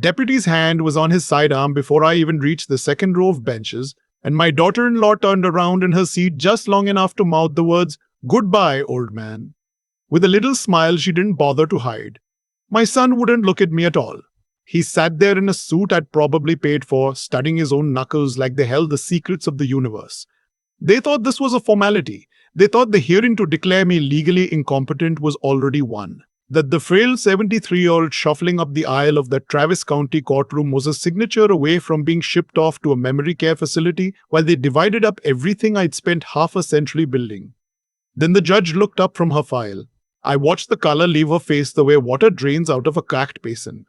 Deputy's hand was on his sidearm before I even reached the second row of benches, and my daughter-in-law turned around in her seat just long enough to mouth the words, "Goodbye, old man." With a little smile she didn't bother to hide. My son wouldn't look at me at all. He sat there in a suit I'd probably paid for, studying his own knuckles like they held the secrets of the universe. They thought this was a formality. They thought the hearing to declare me legally incompetent was already won. That the frail 73-year-old shuffling up the aisle of that Travis County courtroom was a signature away from being shipped off to a memory care facility while they divided up everything I'd spent half a century building. Then the judge looked up from her file. I watched the color leave her face the way water drains out of a cracked basin.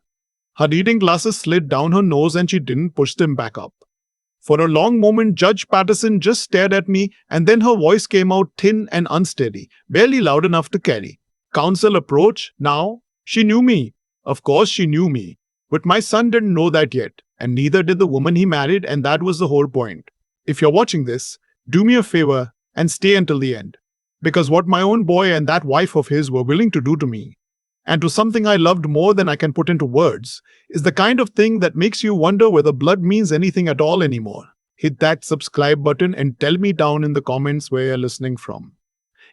Her reading glasses slid down her nose and she didn't push them back up. For a long moment, Judge Patterson just stared at me, and then her voice came out thin and unsteady, barely loud enough to carry. Counsel approach, now? She knew me. Of course she knew me. But my son didn't know that yet, and neither did the woman he married, and that was the whole point. If you're watching this, do me a favor and stay until the end. Because what my own boy and that wife of his were willing to do to me, and to something I loved more than I can put into words, is the kind of thing that makes you wonder whether blood means anything at all anymore. Hit that subscribe button and tell me down in the comments where you're listening from.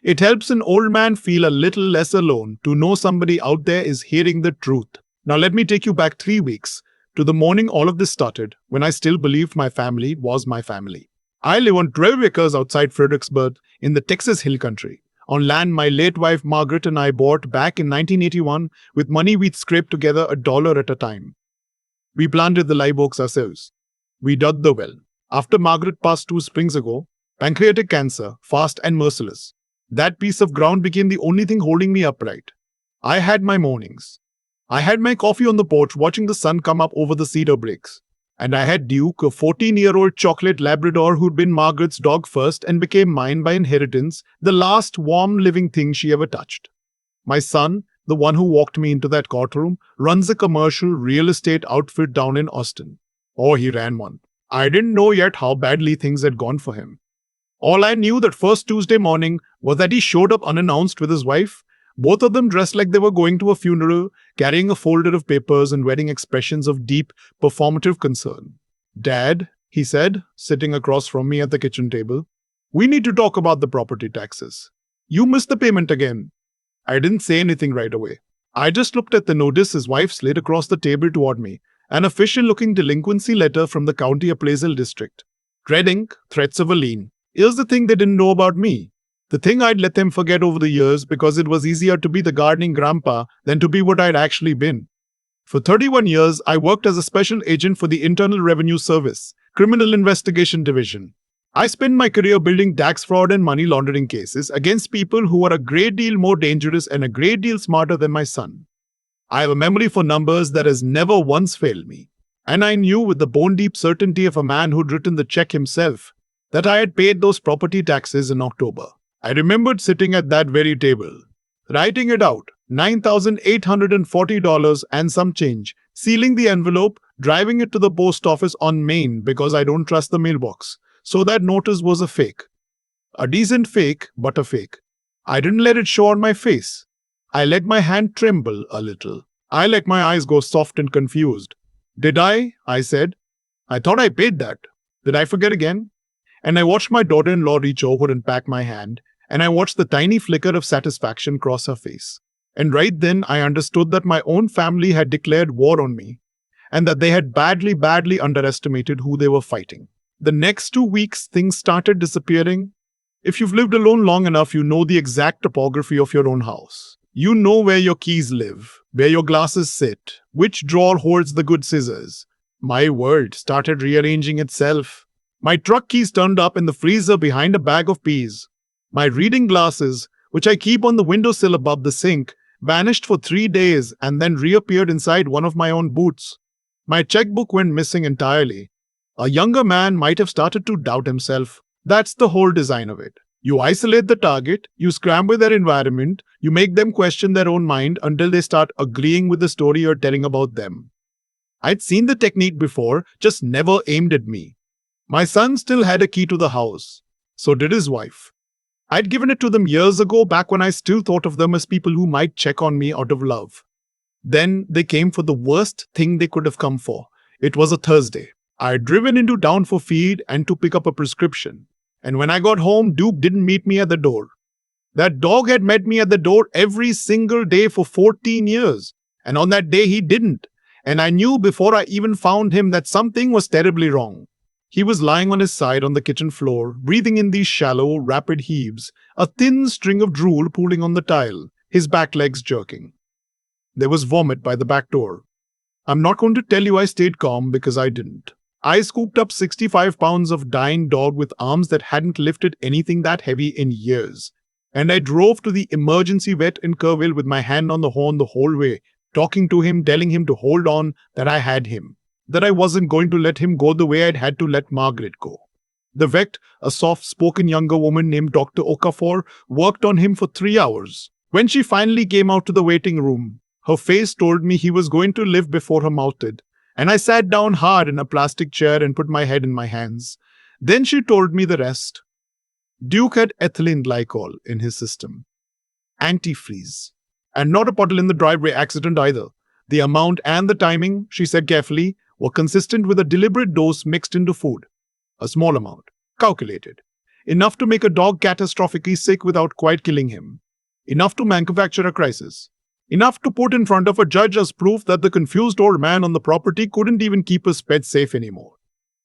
It helps an old man feel a little less alone to know somebody out there is hearing the truth. Now let me take you back 3 weeks, to the morning all of this started, when I still believed my family was my family. I live on 12 acres outside Fredericksburg in the Texas Hill Country, on land my late wife Margaret and I bought back in 1981 with money we'd scraped together $1 at a time. We planted the live oaks ourselves. We dug the well. After Margaret passed 2 springs ago, pancreatic cancer, fast and merciless, that piece of ground became the only thing holding me upright. I had my mornings. I had my coffee on the porch watching the sun come up over the cedar breaks. And I had Duke, a 14-year-old chocolate Labrador who'd been Margaret's dog first and became mine by inheritance, the last warm living thing she ever touched. My son, the one who walked me into that courtroom, runs a commercial real estate outfit down in Austin. Or he ran one. I didn't know yet how badly things had gone for him. All I knew that first Tuesday morning was that he showed up unannounced with his wife, both of them dressed like they were going to a funeral, carrying a folder of papers and wearing expressions of deep, performative concern. "Dad," he said, sitting across from me at the kitchen table, "we need to talk about the property taxes. You missed the payment again." I didn't say anything right away. I just looked at the notice his wife slid across the table toward me, an official-looking delinquency letter from the county appraisal district. Red ink, threats of a lien. Here's the thing they didn't know about me. The thing I'd let them forget over the years because it was easier to be the gardening grandpa than to be what I'd actually been. For 31 years, I worked as a special agent for the Internal Revenue Service, Criminal Investigation Division. I spent my career building tax fraud and money laundering cases against people who are a great deal more dangerous and a great deal smarter than my son. I have a memory for numbers that has never once failed me. And I knew with the bone-deep certainty of a man who'd written the check himself that I had paid those property taxes in October. I remembered sitting at that very table, writing it out, $9,840 and some change, sealing the envelope, driving it to the post office on Main because I don't trust the mailbox. So that notice was a fake. A decent fake, but a fake. I didn't let it show on my face. I let my hand tremble a little. I let my eyes go soft and confused. "Did I?" I said. "I thought I paid that. Did I forget again?" And I watched my daughter-in-law reach over and pat my hand, and I watched the tiny flicker of satisfaction cross her face. And right then I understood that my own family had declared war on me, and that they had badly underestimated who they were fighting. The next 2 weeks, things started disappearing. If you've lived alone long enough, you know the exact topography of your own house. You know where your keys live, where your glasses sit, which drawer holds the good scissors. My world started rearranging itself. My truck keys turned up in the freezer behind a bag of peas. My reading glasses, which I keep on the windowsill above the sink, vanished for 3 days and then reappeared inside one of my own boots. My checkbook went missing entirely. A younger man might have started to doubt himself. That's the whole design of it. You isolate the target, you scramble their environment, you make them question their own mind until they start agreeing with the story you're telling about them. I'd seen the technique before, just never aimed at me. My son still had a key to the house. So did his wife. I'd given it to them years ago, back when I still thought of them as people who might check on me out of love. Then they came for the worst thing they could have come for. It was a Thursday. I had driven into town for feed and to pick up a prescription. And when I got home, Duke didn't meet me at the door. That dog had met me at the door every single day for 14 years. And on that day, he didn't. And I knew before I even found him that something was terribly wrong. He was lying on his side on the kitchen floor, breathing in these shallow, rapid heaves, a thin string of drool pooling on the tile, his back legs jerking. There was vomit by the back door. I'm not going to tell you I stayed calm because I didn't. I scooped up 65 pounds of dying dog with arms that hadn't lifted anything that heavy in years. And I drove to the emergency vet in Kerrville with my hand on the horn the whole way, talking to him, telling him to hold on, that I had him, that I wasn't going to let him go the way I'd had to let Margaret go. The vet, a soft-spoken younger woman named Dr. Okafor, worked on him for 3 hours. When she finally came out to the waiting room, her face told me he was going to live before her mouth did, and I sat down hard in a plastic chair and put my head in my hands. Then she told me the rest. Duke had ethylene glycol in his system. Antifreeze. And not a puddle in the driveway accident either. The amount and the timing, she said carefully, were consistent with a deliberate dose mixed into food. A small amount. Calculated. Enough to make a dog catastrophically sick without quite killing him. Enough to manufacture a crisis. Enough to put in front of a judge as proof that the confused old man on the property couldn't even keep his pet safe anymore.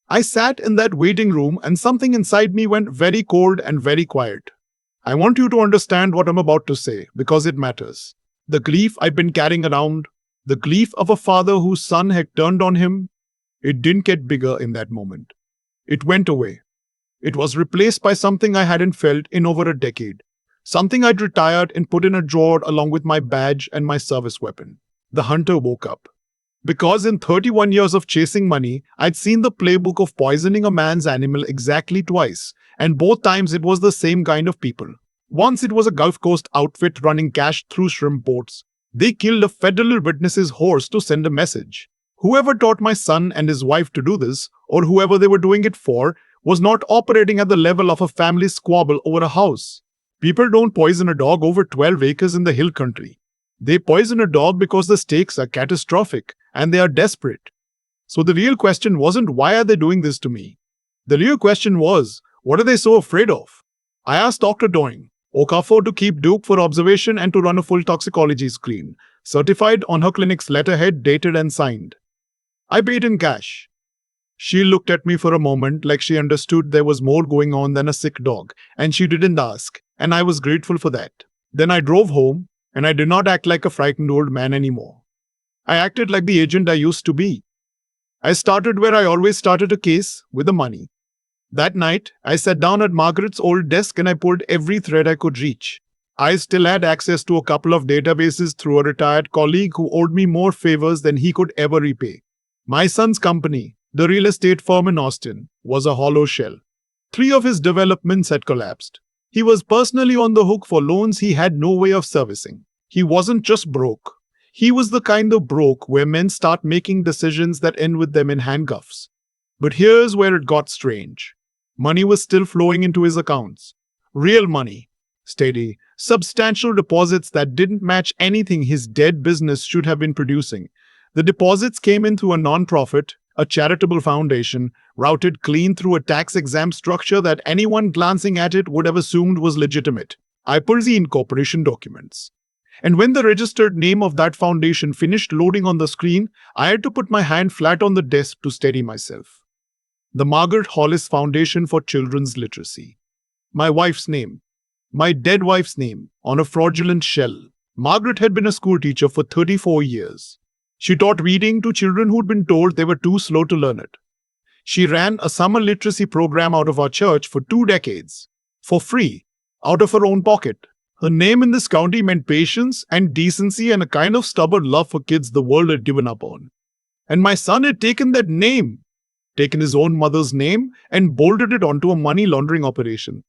I sat in that waiting room and something inside me went very cold and very quiet. I want you to understand what I'm about to say because it matters. The grief I've been carrying around, the grief of a father whose son had turned on him, it didn't get bigger in that moment. It went away. It was replaced by something I hadn't felt in over a decade. Something I'd retired and put in a drawer along with my badge and my service weapon. The hunter woke up. Because in 31 years of chasing money, I'd seen the playbook of poisoning a man's animal exactly twice, and both times it was the same kind of people. Once it was a Gulf Coast outfit running cash through shrimp boats. They killed a federal witness's horse to send a message. Whoever taught my son and his wife to do this, or whoever they were doing it for, was not operating at the level of a family squabble over a house. People don't poison a dog over 12 acres in the hill country. They poison a dog because the stakes are catastrophic and they are desperate. So the real question wasn't why are they doing this to me? The real question was, what are they so afraid of? I asked Dr. Doing, Okafor, to keep Duke for observation and to run a full toxicology screen, certified on her clinic's letterhead, dated and signed. I paid in cash. She looked at me for a moment like she understood there was more going on than a sick dog, and she didn't ask, and I was grateful for that. Then I drove home, and I did not act like a frightened old man anymore. I acted like the agent I used to be. I started where I always started a case, with the money. That night, I sat down at Margaret's old desk and I pulled every thread I could reach. I still had access to a couple of databases through a retired colleague who owed me more favors than he could ever repay. My son's company, the real estate firm in Austin, was a hollow shell. 3 of his developments had collapsed. He was personally on the hook for loans he had no way of servicing. He wasn't just broke. He was the kind of broke where men start making decisions that end with them in handcuffs. But here's where it got strange. Money was still flowing into his accounts. Real money. Steady, substantial deposits that didn't match anything his dead business should have been producing. The deposits came in through a non-profit, a charitable foundation, routed clean through a tax-exempt structure that anyone glancing at it would have assumed was legitimate. I pulled the incorporation documents. And when the registered name of that foundation finished loading on the screen, I had to put my hand flat on the desk to steady myself. The Margaret Hollis Foundation for Children's Literacy. My wife's name. My dead wife's name on a fraudulent shell. Margaret had been a schoolteacher for 34 years. She taught reading to children who'd been told they were too slow to learn it. She ran a summer literacy program out of our church for 2 decades, for free, out of her own pocket. Her name in this county meant patience and decency and a kind of stubborn love for kids the world had given up on. And my son had taken that name, taken his own mother's name, and bolted it onto a money laundering operation.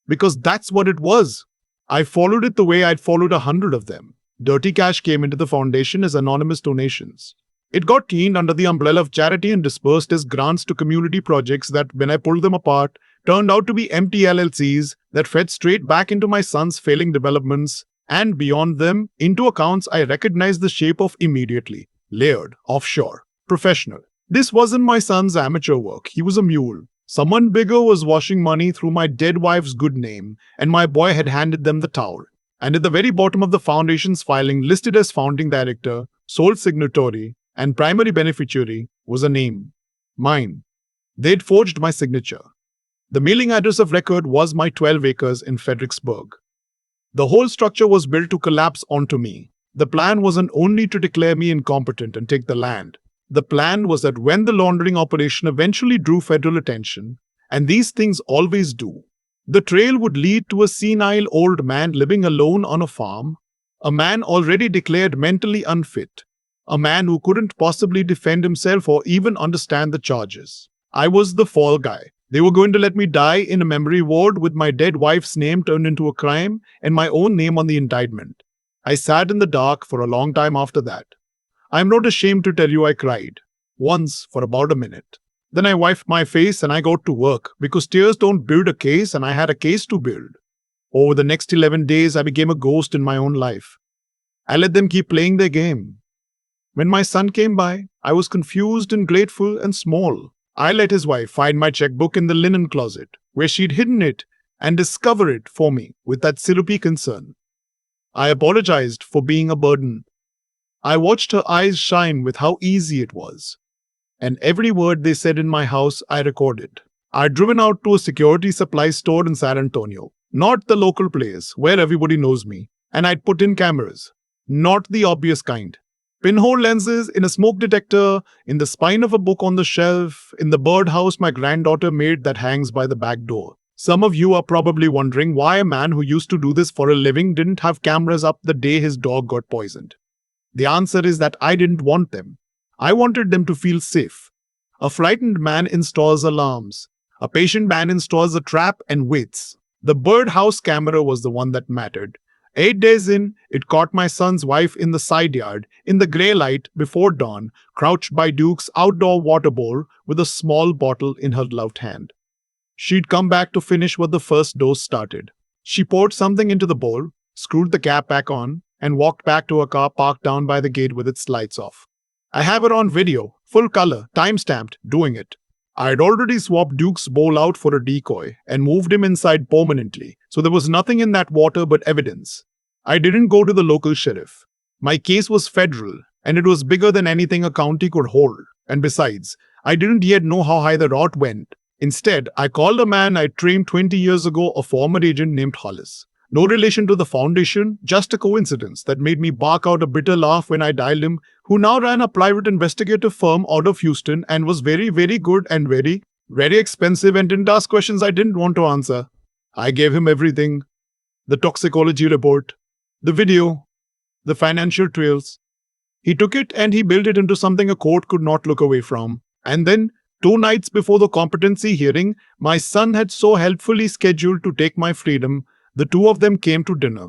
Because that's what it was. I followed it the way I'd followed 100 of them. Dirty cash came into the foundation as anonymous donations. It got cleaned under the umbrella of charity and dispersed as grants to community projects that, when I pulled them apart, turned out to be empty LLCs that fed straight back into my son's failing developments And beyond them, into accounts I recognized the shape of immediately. Layered, offshore, professional. This wasn't my son's amateur work. He was a mule. Someone bigger was washing money through my dead wife's good name, and my boy had handed them the towel. And at the very bottom of the foundation's filing, listed as founding director, sole signatory, and primary beneficiary, was a name. Mine. They'd forged my signature. The mailing address of record was my 12 acres in Fredericksburg. The whole structure was built to collapse onto me. The plan wasn't only to declare me incompetent and take the land. The plan was that when the laundering operation eventually drew federal attention, and these things always do, the trail would lead to a senile old man living alone on a farm, a man already declared mentally unfit, a man who couldn't possibly defend himself or even understand the charges. I was the fall guy. They were going to let me die in a memory ward with my dead wife's name turned into a crime and my own name on the indictment. I sat in the dark for a long time after that. I'm not ashamed to tell you I cried. Once, for about a minute. Then I wiped my face and I got to work because tears don't build a case and I had a case to build. Over the next 11 days, I became a ghost in my own life. I let them keep playing their game. When my son came by, I was confused and grateful and small. I let his wife find my checkbook in the linen closet, where she'd hidden it, and discover it for me with that syrupy concern. I apologized for being a burden. I watched her eyes shine with how easy it was. And every word they said in my house, I recorded. I'd driven out to a security supply store in San Antonio, not the local place where everybody knows me, and I'd put in cameras, not the obvious kind. Pinhole lenses in a smoke detector, in the spine of a book on the shelf, in the birdhouse my granddaughter made that hangs by the back door. Some of you are probably wondering why a man who used to do this for a living didn't have cameras up the day his dog got poisoned. The answer is that I didn't want them. I wanted them to feel safe. A frightened man installs alarms. A patient man installs a trap and waits. The birdhouse camera was the one that mattered. 8 days in, it caught my son's wife in the side yard, in the grey light before dawn, crouched by Duke's outdoor water bowl with a small bottle in her gloved hand. She'd come back to finish what the first dose started. She poured something into the bowl, screwed the cap back on, and walked back to a car parked down by the gate with its lights off. I have her on video, full color, time-stamped, doing it. I had already swapped Duke's bowl out for a decoy and moved him inside permanently, so there was nothing in that water but evidence. I didn't go to the local sheriff. My case was federal, and it was bigger than anything a county could hold. And besides, I didn't yet know how high the rot went. Instead, I called a man I trained 20 years ago, a former agent named Hollis. No relation to the foundation, just a coincidence that made me bark out a bitter laugh when I dialed him, who now ran a private investigative firm out of Houston and was very, very good and very, very expensive and didn't ask questions I didn't want to answer. I gave him everything. The toxicology report, the video, the financial trails. He took it and he built it into something a court could not look away from. And then, 2 nights before the competency hearing, my son had so helpfully scheduled to take my freedom, the two of them came to dinner.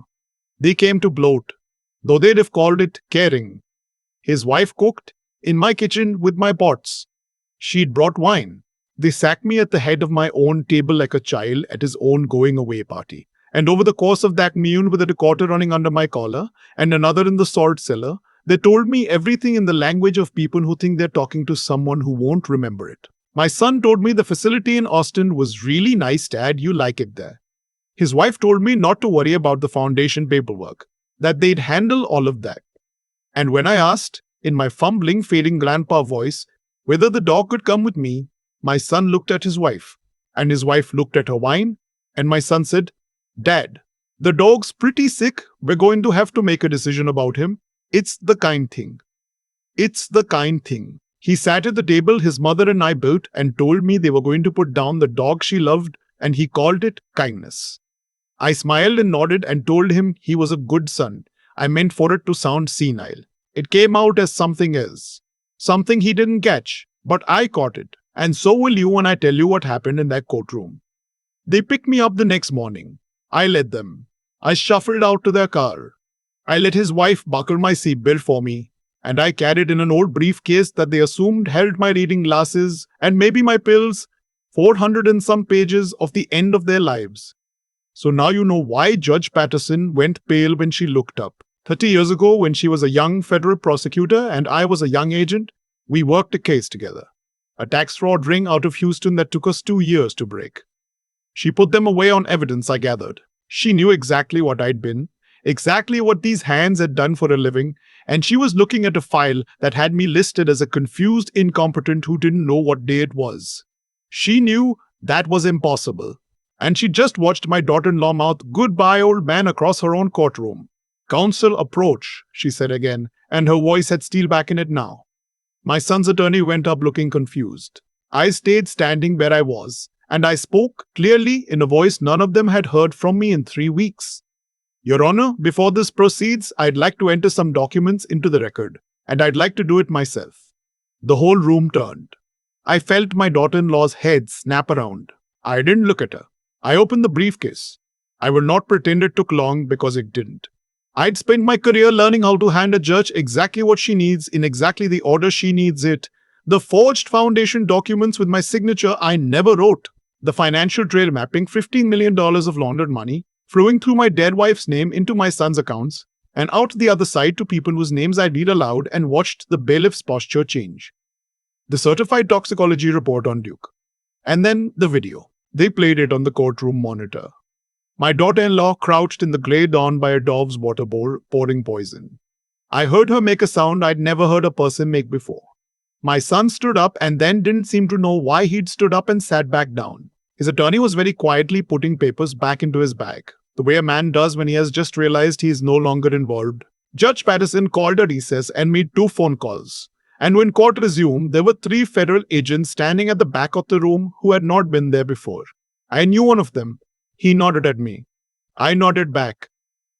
They came to bloat, though they'd have called it caring. His wife cooked, in my kitchen with my pots. She'd brought wine. They sat me at the head of my own table like a child at his own going-away party. And over the course of that meal with a recorder running under my collar and another in the salt cellar, they told me everything in the language of people who think they're talking to someone who won't remember it. My son told me the facility in Austin was really nice, Dad, you like it there. His wife told me not to worry about the foundation paperwork, that they'd handle all of that. And when I asked, in my fumbling, fading grandpa voice, whether the dog could come with me, my son looked at his wife, and his wife looked at her wine, and my son said, Dad, the dog's pretty sick, we're going to have to make a decision about him. It's the kind thing. It's the kind thing. He sat at the table his mother and I built and told me they were going to put down the dog she loved, and he called it kindness. I smiled and nodded and told him he was a good son. I meant for it to sound senile. It came out as something else. Something he didn't catch, but I caught it. And so will you when I tell you what happened in that courtroom. They picked me up the next morning. I led them. I shuffled out to their car. I let his wife buckle my seatbelt for me, and I carried in an old briefcase that they assumed held my reading glasses and maybe my pills, 400 and some pages of the end of their lives. So now you know why Judge Patterson went pale when she looked up. 30 years ago, when she was a young federal prosecutor and I was a young agent, we worked a case together. A tax fraud ring out of Houston that took us 2 years to break. She put them away on evidence, I gathered. She knew exactly what I'd been, exactly what these hands had done for a living, and she was looking at a file that had me listed as a confused incompetent who didn't know what day it was. She knew that was impossible, and she just watched my daughter-in-law mouth, "Goodbye, old man," across her own courtroom. "Counsel approach," she said again, and her voice had steel back in it now. My son's attorney went up looking confused. I stayed standing where I was, and I spoke clearly in a voice none of them had heard from me in 3 weeks. "Your Honor, before this proceeds, I'd like to enter some documents into the record, and I'd like to do it myself." The whole room turned. I felt my daughter-in-law's head snap around. I didn't look at her. I opened the briefcase. I will not pretend it took long, because it didn't. I'd spent my career learning how to hand a judge exactly what she needs in exactly the order she needs it. The forged foundation documents with my signature I never wrote. The financial trail mapping $15 million of laundered money, flowing through my dead wife's name into my son's accounts, and out the other side to people whose names I'd read aloud and watched the bailiff's posture change. The certified toxicology report on Duke. And then the video. They played it on the courtroom monitor. My daughter-in-law crouched in the grey dawn by a dove's water bowl, pouring poison. I heard her make a sound I'd never heard a person make before. My son stood up and then didn't seem to know why he'd stood up and sat back down. His attorney was very quietly putting papers back into his bag, the way a man does when he has just realized he is no longer involved. Judge Patterson called a recess and made 2 phone calls. And when court resumed, there were 3 federal agents standing at the back of the room who had not been there before. I knew one of them. He nodded at me. I nodded back.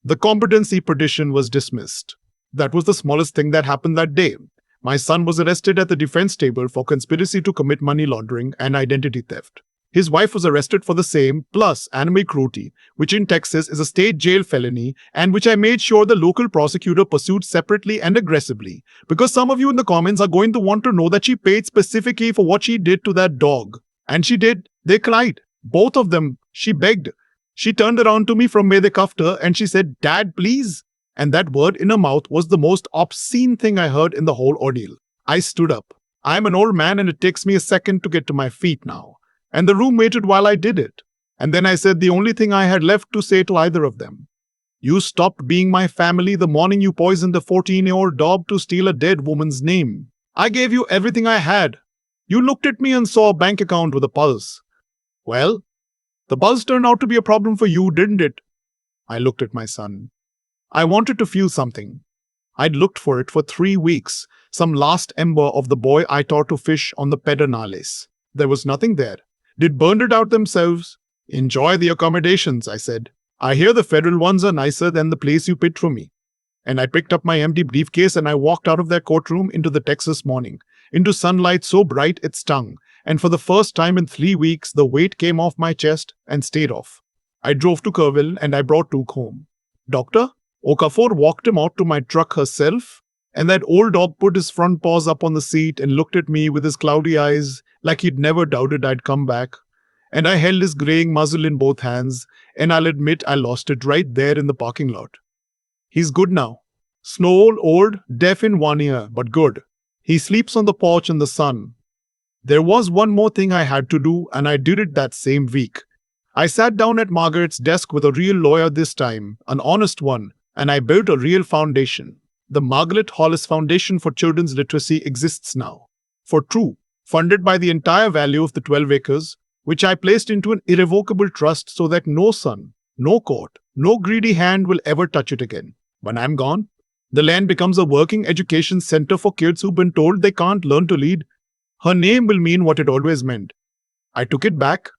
The competency petition was dismissed. That was the smallest thing that happened that day. My son was arrested at the defense table for conspiracy to commit money laundering and identity theft. His wife was arrested for the same, plus animal cruelty, which in Texas is a state jail felony, and which I made sure the local prosecutor pursued separately and aggressively, because some of you in the comments are going to want to know that she paid specifically for what she did to that dog. And she did. They cried. Both of them. She begged. She turned around to me from where they cuffed her and she said, "Dad, please." And that word in her mouth was the most obscene thing I heard in the whole ordeal. I stood up. I'm an old man and it takes me a second to get to my feet now. And the room waited while I did it. And then I said the only thing I had left to say to either of them. "You stopped being my family the morning you poisoned a 14-year-old dog to steal a dead woman's name. I gave you everything I had. You looked at me and saw a bank account with a pulse. Well, the pulse turned out to be a problem for you, didn't it?" I looked at my son. I wanted to feel something. I'd looked for it for 3 weeks, some last ember of the boy I taught to fish on the Pedernales. There was nothing there. They'd burned it out themselves. "Enjoy the accommodations," I said. "I hear the federal ones are nicer than the place you picked for me." And I picked up my empty briefcase and I walked out of that courtroom into the Texas morning, into sunlight so bright it stung. And for the first time in 3 weeks, the weight came off my chest and stayed off. I drove to Kerrville and I brought Duke home. "Doctor?" Okafor walked him out to my truck herself, and that old dog put his front paws up on the seat and looked at me with his cloudy eyes like he'd never doubted I'd come back. And I held his graying muzzle in both hands, and I'll admit I lost it right there in the parking lot. He's good now. Snowed, old, deaf in one ear, but good. He sleeps on the porch in the sun. There was one more thing I had to do, and I did it that same week. I sat down at Margaret's desk with a real lawyer this time, an honest one, and I built a real foundation. The Margaret Hollis Foundation for Children's Literacy exists now. For true, funded by the entire value of the 12 acres, which I placed into an irrevocable trust so that no son, no court, no greedy hand will ever touch it again. When I'm gone, the land becomes a working education center for kids who've been told they can't learn to lead. Her name will mean what it always meant. I took it back.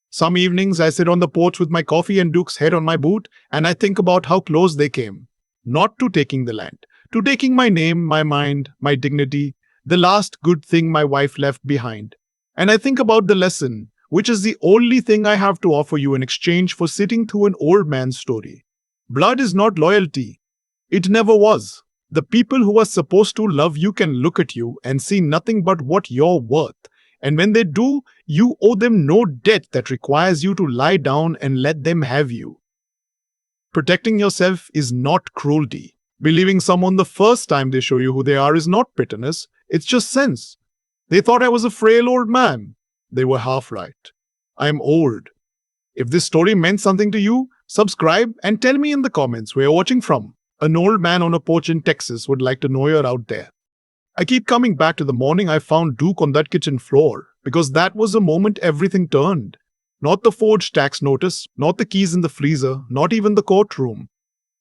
Some evenings I sit on the porch with my coffee and Duke's head on my boot, and I think about how close they came. Not to taking the land, to taking my name, my mind, my dignity, the last good thing my wife left behind. And I think about the lesson, which is the only thing I have to offer you in exchange for sitting through an old man's story. Blood is not loyalty. It never was. The people who are supposed to love you can look at you and see nothing but what you're worth, And when they do, you owe them no debt that requires you to lie down and let them have you. Protecting yourself is not cruelty. Believing someone the first time they show you who they are is not bitterness, it's just sense. They thought I was a frail old man. They were half right. I am old. If this story meant something to you, subscribe and tell me in the comments where you're watching from. An old man on a porch in Texas would like to know you're out there. I keep coming back to the morning I found Duke on that kitchen floor, because that was the moment everything turned. Not the forged tax notice, not the keys in the freezer, not even the courtroom.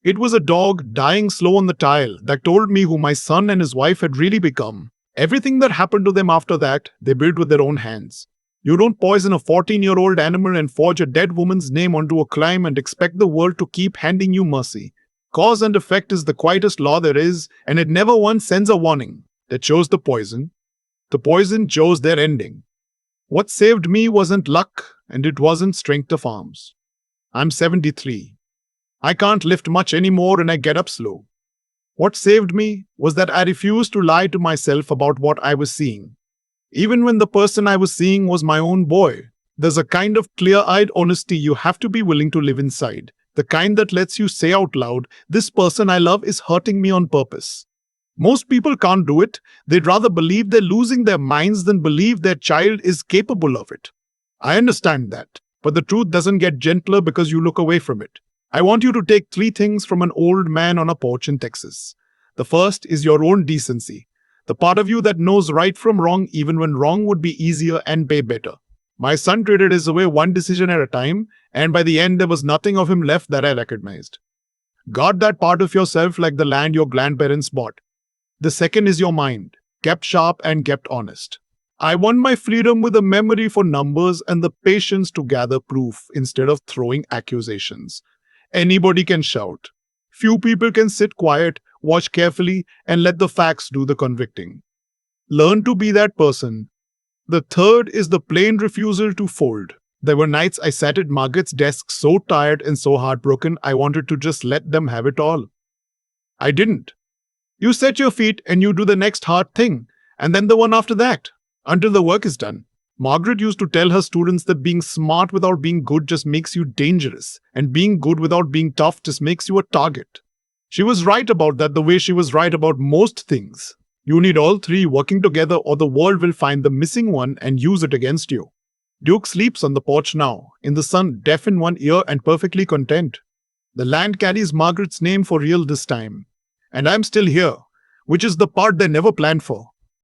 It was a dog dying slow on the tile that told me who my son and his wife had really become. Everything that happened to them after that, they built with their own hands. You don't poison a 14-year-old animal and forge a dead woman's name onto a crime and expect the world to keep handing you mercy. Cause and effect is the quietest law there is, and it never once sends a warning. They chose the poison. The poison chose their ending. What saved me wasn't luck, and it wasn't strength of arms. I'm 73. I can't lift much anymore and I get up slow. What saved me was that I refused to lie to myself about what I was seeing. Even when the person I was seeing was my own boy, there's a kind of clear-eyed honesty you have to be willing to live inside. The kind that lets you say out loud, this person I love is hurting me on purpose. Most people can't do it. They'd rather believe they're losing their minds than believe their child is capable of it. I understand that, but the truth doesn't get gentler because you look away from it. I want you to take 3 things from an old man on a porch in Texas. The first is your own decency. The part of you that knows right from wrong even when wrong would be easier and pay better. My son traded his away one decision at a time, and by the end there was nothing of him left that I recognized. Guard that part of yourself like the land your grandparents bought. The second is your mind, kept sharp and kept honest. I won my freedom with a memory for numbers and the patience to gather proof instead of throwing accusations. Anybody can shout. Few people can sit quiet, watch carefully, and let the facts do the convicting. Learn to be that person. The third is the plain refusal to fold. There were nights I sat at Margaret's desk so tired and so heartbroken I wanted to just let them have it all. I didn't. You set your feet and you do the next hard thing, and then the one after that, until the work is done. Margaret used to tell her students that being smart without being good just makes you dangerous, and being good without being tough just makes you a target. She was right about that the way she was right about most things. You need all 3 working together or the world will find the missing one and use it against you. Duke sleeps on the porch now, in the sun, deaf in one ear and perfectly content. The land carries Margaret's name for real this time. And I'm still here, which is the part they never planned for.